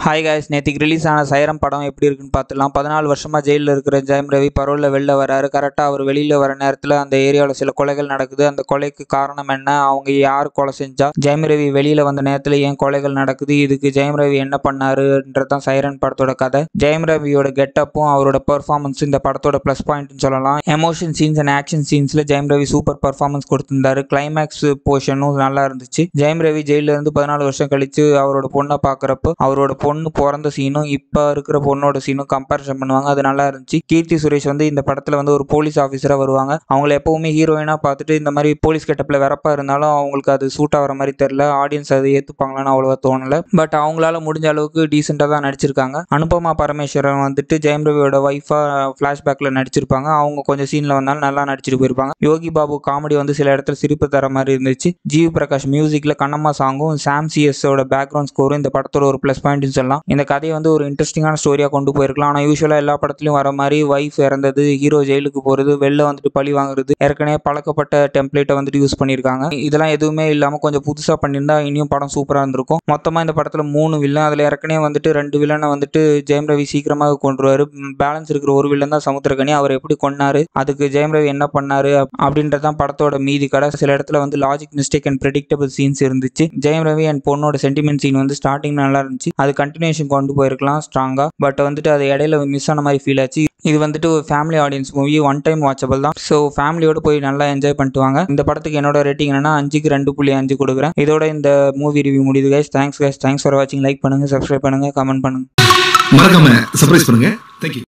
Hi guys, நேற்றுக்கு release ஆன சைரம் படம் எப்படி இருக்குன்னு பார்த்துலாம். 14 வருஷமாக ஜெயிலில் இருக்கிற ஜெயம் ரவி பரோலில் வெளில வராரு. கரெக்டாக அவர் வெளியில் வர நேரத்தில் அந்த ஏரியாவில் சில கொலைகள் நடக்குது. அந்த கொலைக்கு காரணம் என்ன, அவங்க யார் கொலை செஞ்சா, ஜெயம் ரவி வெளியில் வந்த நேரத்தில் ஏன் கொலைகள் நடக்குது, இதுக்கு ஜெயம் ரவி என்ன பண்ணாருன்றதான் சைரன் படத்தோட கதை. ஜெயம் ரவியோட கெட்டப்பும் அவரோட பெர்ஃபார்மன்ஸும் இந்த படத்தோட ப்ளஸ் பாயிண்ட்னு சொல்லலாம். எமோஷன் சீன்ஸ் அண்ட் ஆக்ஷன் சீன்ஸில் ஜெயம் ரவி சூப்பர் பர்ஃபார்மன்ஸ் கொடுத்திருந்தாரு. கிளைமேக்ஸ் போர்ஷனும் நல்லா இருந்துச்சு. ஜெயம் ரவி ஜெயிலில் இருந்து 14 வருஷம் கழிச்சு அவரோட பொண்ணை பார்க்குறப்போ அவரோட பொண்ணு பிறந்த சீனும் இப்போ இருக்கிற பொண்ணோட சீனும் கம்பேரிசன் பண்ணுவாங்க. அது நல்லா இருந்துச்சு. கீர்த்தி சுரேஷ் இந்த படத்தில் ஒரு போலீஸ் ஆஃபீஸராக வருவாங்க. அவங்கள எப்பவுமே ஹீரோயினாக பார்த்துட்டு இந்த மாதிரி போலீஸ் கெட்டப்பில் வரப்பா இருந்தாலும் அவங்களுக்கு அது சூட் ஆகிற மாதிரி தெரியல. ஆடியன்ஸ் அதை ஏற்றுப்பாங்களான்னு அவ்வளோவா தோணலை. பட் அவங்களால முடிஞ்ச அளவுக்கு டீசெண்டாக தான் நடிச்சிருக்காங்க. அனுபமா பரமேஸ்வரன் ஜெயம் ரவியோட ஒய்ஃபாக ஃப்ளாஷ்பேக்கில் நடிச்சிருப்பாங்க. அவங்க கொஞ்சம் சீனில் வந்தாலும் நல்லா நடிச்சிட்டு போயிருப்பாங்க. யோகி பாபு காமெடி சில இடத்துல சிரிப்பு தர மாதிரி இருந்துச்சு. ஜிவி பிரகாஷ் மியூசிக்கில் கண்ணம்மா சாங்கும் சாம் சிஎஸோட பேக்ரவுண்ட் ஸ்கோரும் இந்த படத்தோட ஒரு ப்ளஸ் பாயிண்ட்னு சொல்லலாம். இந்த கதையை ஒரு இன்ட்ரெஸ்டிங்கான ஸ்டோரியாக கொண்டு போயிருக்கலாம். ஆனால் யூஸ்வலாக எல்லா படத்துலையும் வர மாதிரி ஒய்ஃப் இறந்தது, ஹீரோ ஜெயிலுக்கு போகிறது, வெளில பழி வாங்குறது, ஏற்கனவே பழக்கப்பட்ட டெம்ப்ளேட்டை யூஸ் பண்ணியிருக்காங்க. இதெல்லாம் எதுவுமே இல்லாமல் கொஞ்சம் புதுசாக பண்ணியிருந்தா இன்னும் படம் சூப்பராக இருந்திருக்கும். மொத்தமாக இந்த படத்தில் 3 வில்லன், அதில் ஏற்கனவே 2 வில்லனை ஜெயம் ரவி சீக்கிரமாக கொண்டுருவாரு. பேலன்ஸ் இருக்கிற ஒரு வில்லன் தான் சமுத்திரக்கனி. அவர் எப்படி கொண்டாரு, அதுக்கு ஜெயம் ரவி என்ன பண்ணாரு அப்படின்றதான் படத்தோட மீதி கடை. சில இடத்துல logic mistake and predictable scenes இருந்துச்சு. ஜெயம் ரவி அண்ட் பொண்ணோட சென்டிமெண்ட் சீன் ஸ்டார்டிங் நல்லா இருந்துச்சு. அது கண்டினியூஷன் கொண்டு போயிருக்கலாம் ஸ்ட்ராங்கா. பட் அது இடையில மிஸ் ஆன மாதிரி ஃபீல் ஆச்சு. இது ஒரு family audience movie, one time watchable தான். ஸோ ஃபேமிலியோட போய் நல்லா என்ஜாய் பண்ணிட்டு வாங்க. இந்த படத்துக்கு என்னோட ரேட்டிங் என்னன்னா 5க்கு 2.5 கொடுக்குறேன். இதோட இந்த மூவி ரிவ்யூ முடியுது கைஸ். தேங்க்ஸ் ஃபார் வாட்சிங். லைக் பண்ணுங்க, சப்ஸ்கிரைப் பண்ணுங்க, கமெண்ட் பண்ணுங்க, மறக்காம சர்ப்ரைஸ் பண்ணுங்க. தேங்க்யூ.